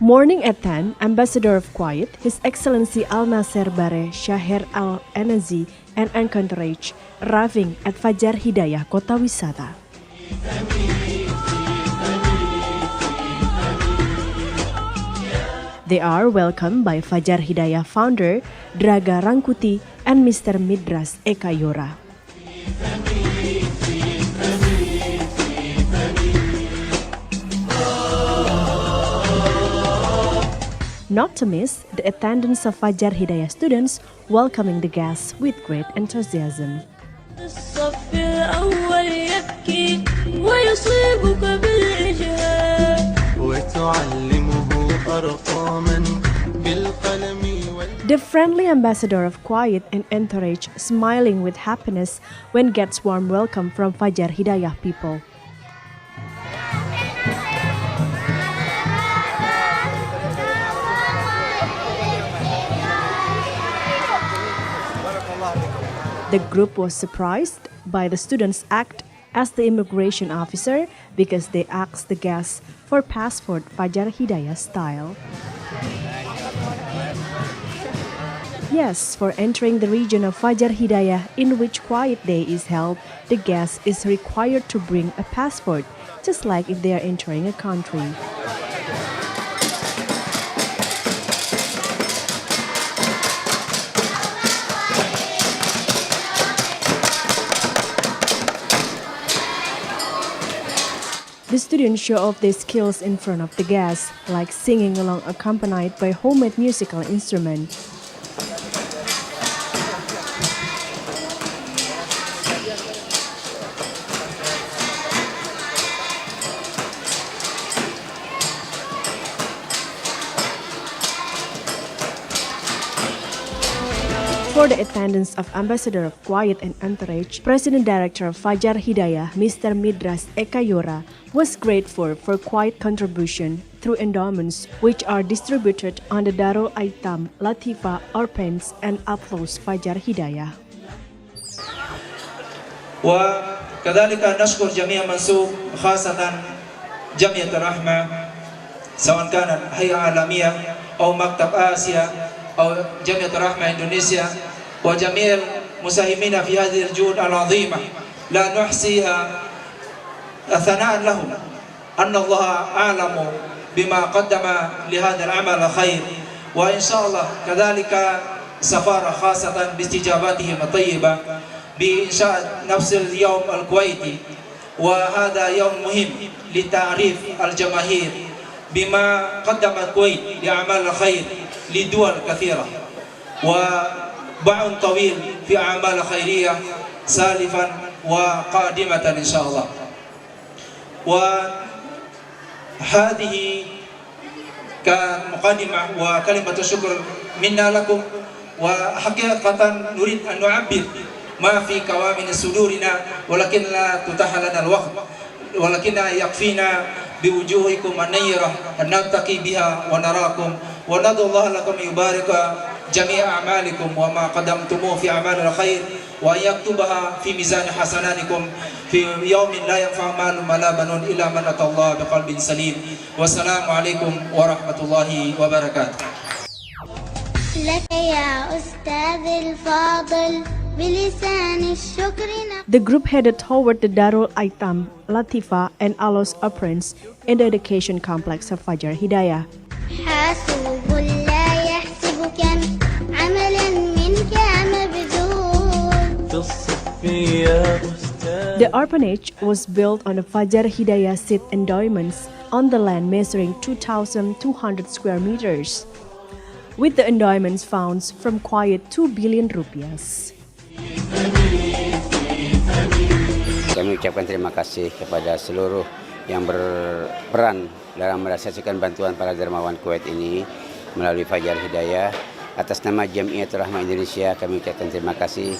Morning at 10, Ambassador of Kuwait, His Excellency Al Nasser Bare Shaher Al Enazi and Encourage arriving at Fajar Hidayah, kota wisata. They are welcomed by Fajar Hidayah founder Draga Rangkuti and Mr. Midras Eka Yora. Not to miss the attendance of Fajar Hidayah students welcoming the guests with great enthusiasm. The friendly ambassador of Kuwait and Encourage smiling with happiness when gets warm welcome from Fajar Hidayah people. The group was surprised by the students' act as the immigration officer because they asked the guests for passport Fajar Hidayah style. Yes, for entering the region of Fajar Hidayah in which Quiet Day is held, the guest is required to bring a passport, just like if they are entering a country. The students show off their skills in front of the guests, like singing along accompanied by homemade musical instruments. For the attendance of Ambassador of Kuwait and Encourage, President Director of Fajar Hidayah, Mr. Midras Eka Yora, was grateful for Kuwait contribution through endowments which are distributed on the Darul Aitam, Latifa, Orphans and Outlaws Fajar Hidayah. وكذلك نشكر جميع منسوب خاصة جمعية الرحمة سواء كانت هيئة عالمية أو مكتب آسيا أو جمعية الرحمة إندونيسيا وجميع المساهمين في هذه الجهود العظيمة لا نحصي الثناء لهم أن الله أعلم بما قدم لهذا العمل الخير وإن شاء الله كذلك سفارة خاصة باستجاباتهم الطيبة بإنشاء نفس اليوم الكويتي وهذا يوم مهم لتعريف الجماهير بما قدم الكويت لأعمال الخير لدول كثيرة وباع طويل في أعمال خيرية سالفا وقادمة إن شاء الله. وهذه كمقدمة وكلمة شكر منا لكم وحقيقة نريد أن نعبر ما في كوامن صدورنا ولكن لا تتاح لنا الوقت ولكن يكفينا بوجوهكم النيرة أن نلتقي بها ونراكم وندعو الله لكم يبارك جميع أعمالكم وما قدمتموه في أعمال الخير وأن يكتبها في ميزان حسناتكم في يوم لا ينفع مال ولا بنون إلا من أتى الله بقلب سليم والسلام عليكم ورحمة الله وبركاته. لك يا أستاذ الفاضل بلسان الشكر. The group headed toward the Darul Aitam, Latifa and Alos Orphans in the education complex of Fajar Hidayah. The orphanage was built on the Fajar Hidayah seed endowments on the land measuring 2,200 square meters, with the endowments funds from Kuwait 2 billion rupiahs. Kami ucapkan terima kasih kepada seluruh yang berperan dalam merealisasikan bantuan para dermawan Kuwait ini melalui Fajar Hidayah. Atas nama Jamiat Rahmah Indonesia kami ucapkan terima kasih.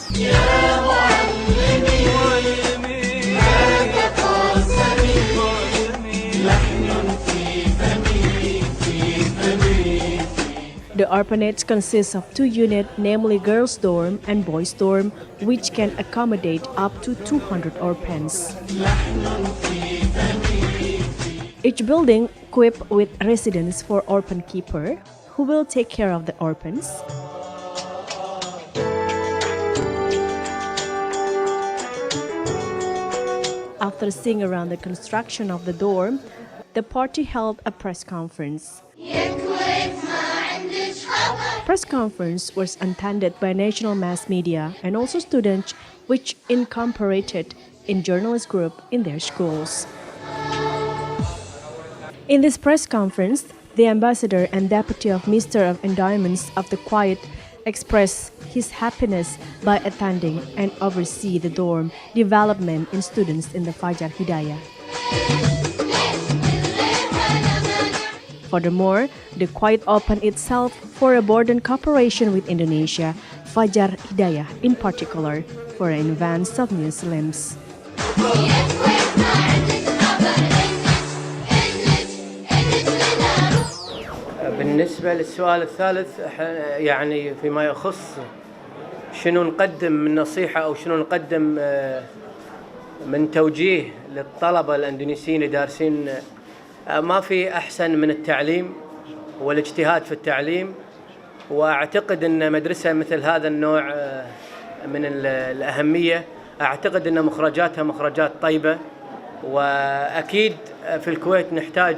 The orphanage consists of 2 units, namely girls' dorm and boys' dorm, which can accommodate up to 200 orphans. Each building equipped with residence for orphan keeper who will take care of the orphans. After seeing around the construction of the dorm, the party held a press conference. Press conference was attended by national mass media and also students which incorporated in journalist group in their schools. In this press conference, the ambassador and deputy of Minister of Endowments of the Kuwait expressed his happiness by attending and oversee the dorm development in students in the Fajar Hidayah. Furthermore, the Kuwait opened itself for a broader cooperation with Indonesia, Fajar Hidayah in particular, for an advance of Muslims. بالنسبة للسؤال الثالث يعني فيما يخص شنو نقدم من نصيحة أو شنو نقدم من توجيه للطلبة الأندونيسيين اللي دارسين، ما في أحسن من التعليم والاجتهاد في التعليم، وأعتقد أن مدرسة مثل هذا النوع من الأهمية أعتقد أن مخرجاتها مخرجات طيبة، وأكيد في الكويت نحتاج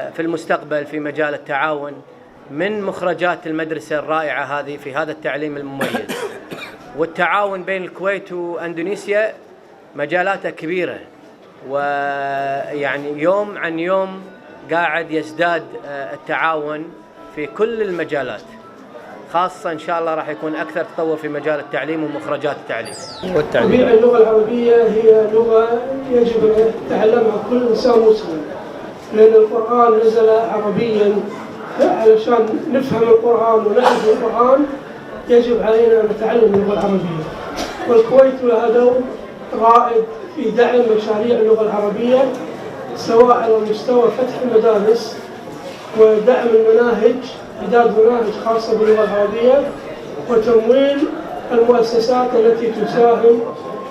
في المستقبل في مجال التعاون من مخرجات المدرسة الرائعة هذه في هذا التعليم المميز. والتعاون بين الكويت وأندونيسيا مجالاته كبيرة، ويعني يوم عن يوم قاعد يزداد التعاون في كل المجالات، خاصة إن شاء الله راح يكون أكثر تطور في مجال التعليم ومخرجات التعليم والتعليم. اللغة العربية هي لغة يجب تعلمها كل إنسان مسلم، لأن القرآن نزل عربيا، علشان نفهم القرآن ونعرف القرآن يجب علينا أن نتعلم اللغة العربية. والكويت لها دور رائد في دعم مشاريع اللغة العربية، سواء على مستوى فتح المدارس ودعم المناهج، إعداد مناهج خاصة باللغة العربية، وتمويل المؤسسات التي تساهم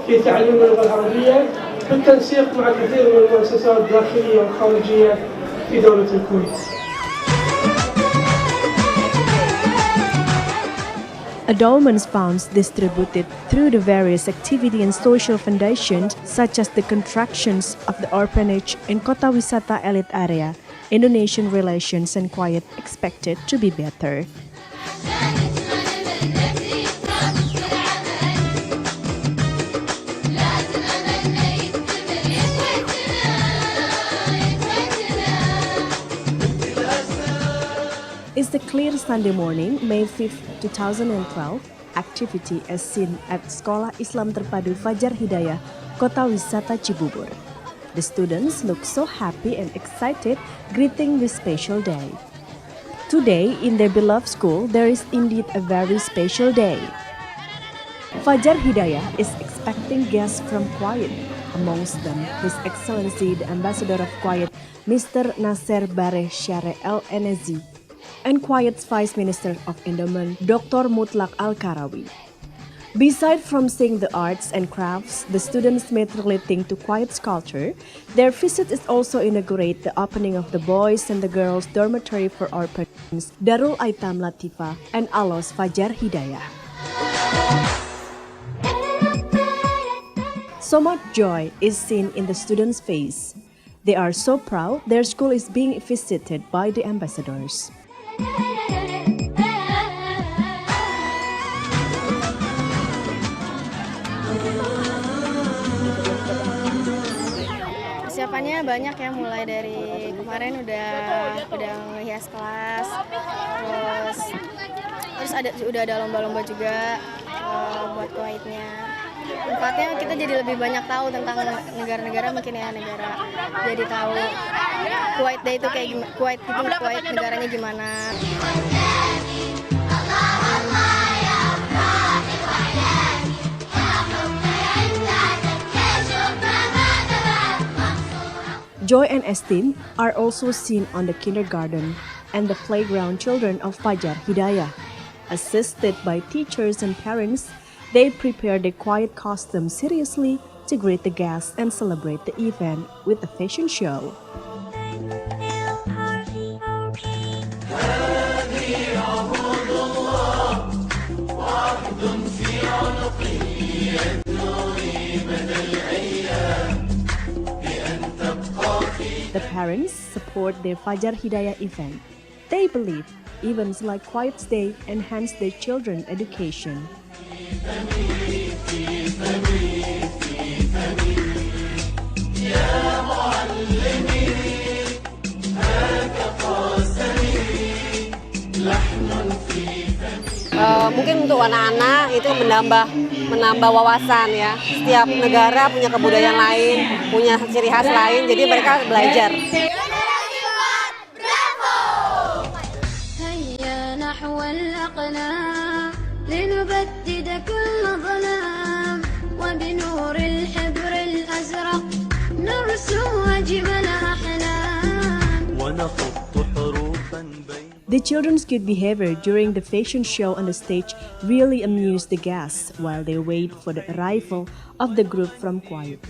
في تعليم اللغة العربية بالتنسيق مع كثير من المؤسسات الداخلية والخارجية في دولة الكويت. Endowments funds distributed through the various activity and social foundations such as the constructions of the orphanage in Kota Wisata Elite Area, Indonesian relations and Kuwait expected to be better. It's the clear Sunday morning, May 5, 2012. Activity as seen at Sekolah Islam Terpadu Fajar Hidayah, Kota Wisata Cibubur. The students look so happy and excited greeting this special day. Today, in their beloved school, there is indeed a very special day. Fajar Hidayah is expecting guests from Kuwait. Amongst them, His Excellency the Ambassador of Kuwait, Mr. Nasser Bareh Share El Enezi, and Kuwait's Vice Minister of Endowment, Dr. Mutlaq Al-Karawi. Beside from seeing the arts and crafts the students made relating to Kuwait's culture, their visit is also inaugurate the opening of the boys and the girls dormitory for orphans, Darul Aitam Latifah and Alos Fajar Hidayah. So much joy is seen in the students' face. They are so proud their school is being visited by the ambassadors. Persiapannya banyak ya, mulai dari kemarin udah ngehias kelas, terus udah ada lomba-lomba juga buat Kuwaitnya. Manfaatnya kita jadi lebih banyak tahu tentang negara-negara, mungkin ya jadi tahu Kuwait Day itu kayak gimana, Kuwait negaranya gimana. Joy and esteem are also seen on the kindergarten and the playground children of Fajar Hidayah. Assisted by teachers and parents, they prepare the quiet costume seriously to greet the guests and celebrate the event with a fashion show. The parents support their Fajar Hidayah event. They believe events like Quiet Day enhance their children's education. Mungkin untuk anak-anak itu menambah wawasan ya. Setiap negara punya kebudayaan lain, punya ciri khas lain, jadi mereka belajar. The children's good behavior during the fashion show on the stage really amused the guests while they wait for the arrival of the group from Kuwait.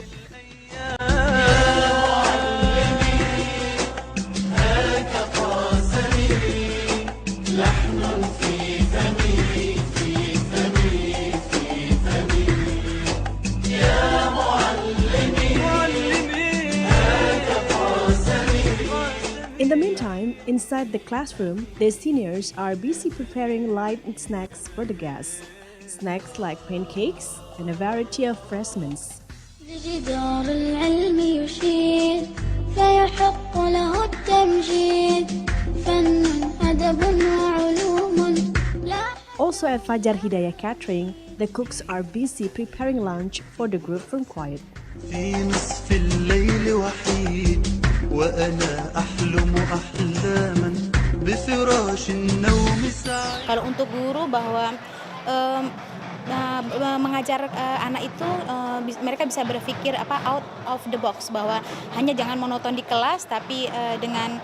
In the meantime, inside the classroom, the seniors are busy preparing light snacks for the guests. Snacks like pancakes and a variety of refreshments. Also at Fajar Hidayah Catering, the cooks are busy preparing lunch for the group from Kuwait. Kalau untuk guru bahwa mengajar anak itu mereka bisa berpikir out of the box, bahwa hanya jangan monoton di kelas, tapi dengan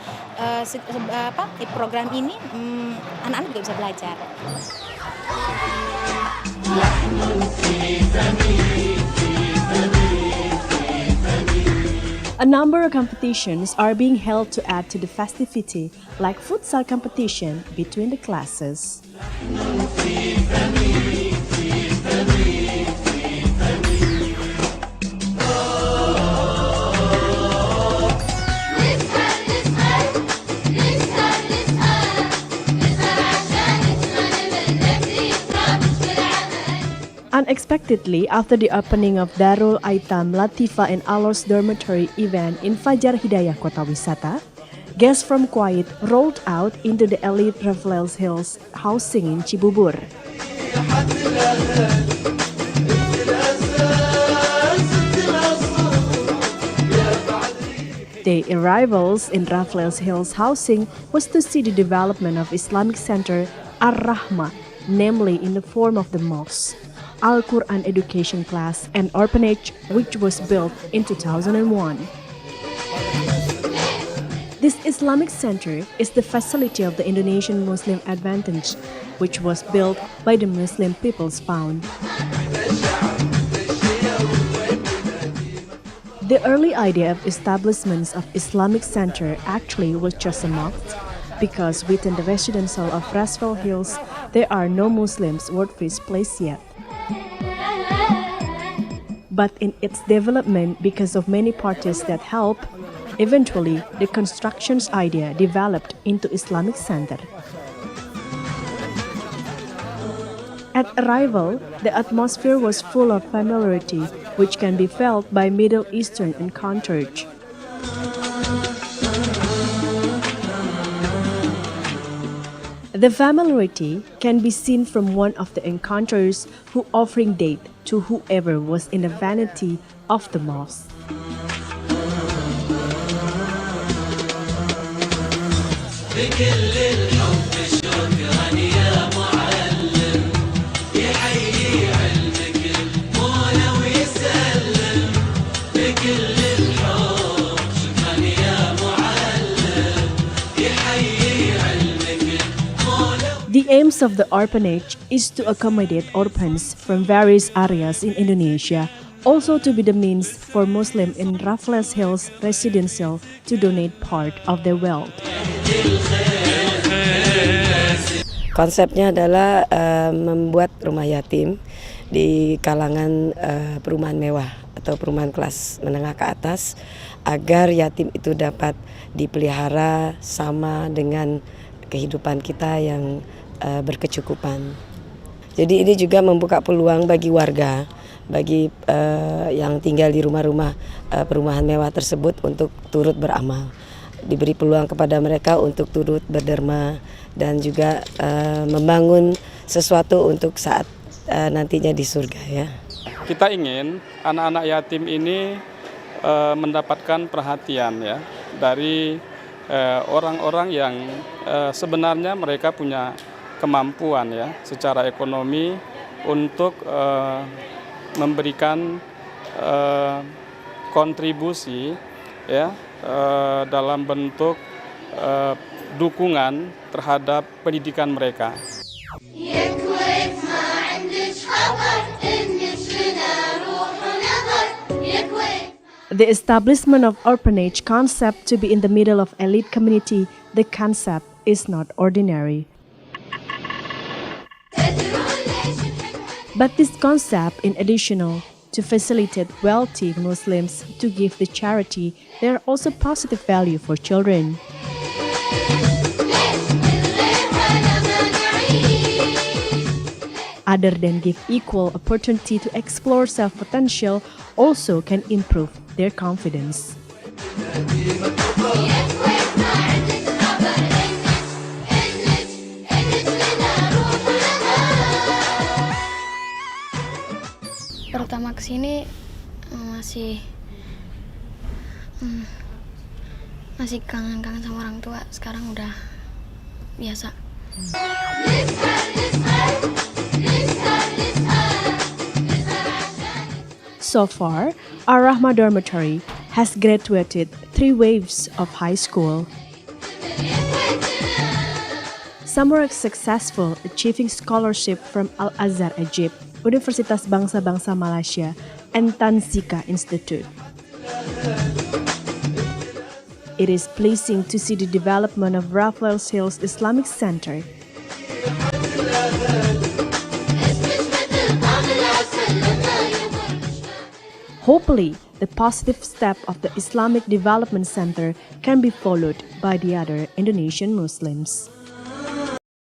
program ini anak-anak juga bisa belajar. A number of competitions are being held to add to the festivity, like futsal competition between the classes. Unexpectedly, after the opening of Darul Aitam Latifa and Alos dormitory event in Fajar Hidayah Kota Wisata, guests from Kuwait rolled out into the elite Raffles Hills housing in Cibubur. Their arrivals in Raffles Hills housing was to see the development of Islamic Center Ar-Rahmah, namely in the form of the mosque, Al-Quran education class, and orphanage, which was built in 2001. This Islamic Center is the facility of the Indonesian Muslim Advantage, which was built by the Muslim People's Fund. The early idea of establishments of Islamic Center actually was just a mosque, because within the residential of Raffles Hills, there are no Muslims worthless place yet. But in its development, because of many parties that help, eventually the construction's idea developed into Islamic Center. At arrival, the atmosphere was full of familiarity, which can be felt by Middle Eastern encounters. The familiarity can be seen from one of the encounters who offering date to whoever was in the vanity of the mosque. The aims of the orphanage is to accommodate orphans from various areas in Indonesia also to be the means for Muslim in Raffles Hills residential to donate part of their wealth. Konsepnya adalah membuat rumah yatim di kalangan perumahan mewah atau perumahan kelas menengah ke atas agar yatim itu dapat dipelihara sama dengan kehidupan kita yang berkecukupan. Jadi ini juga membuka peluang bagi warga, bagi yang tinggal di rumah-rumah perumahan mewah tersebut untuk turut beramal. Diberi peluang kepada mereka untuk turut berderma dan juga membangun sesuatu untuk saat nantinya di surga ya. Kita ingin anak-anak yatim ini mendapatkan perhatian ya dari orang-orang yang sebenarnya mereka punya kemampuan ya secara ekonomi untuk memberikan kontribusi ya dalam bentuk dukungan terhadap pendidikan mereka. The establishment of orphanage concept to be in the middle of elite community, the concept is not ordinary. But this concept in additional to facilitate wealthy Muslims to give the charity, there are also positive value for children. Other than give equal opportunity to explore self-potential, also can improve their confidence. Pertama kesini masih kangen-kangen sama orang tua, sekarang udah biasa. So far, Ar-Rahmah Dormitory has graduated 3 waves of high school. Some were successful achieving scholarship from Al-Azhar Egypt, Universitas Bangsa-Bangsa Malaysia, and Tanzika Institute. It is pleasing to see the development of Raffles Hills Islamic Center. Hopefully, the positive step of the Islamic Development Center can be followed by the other Indonesian Muslims.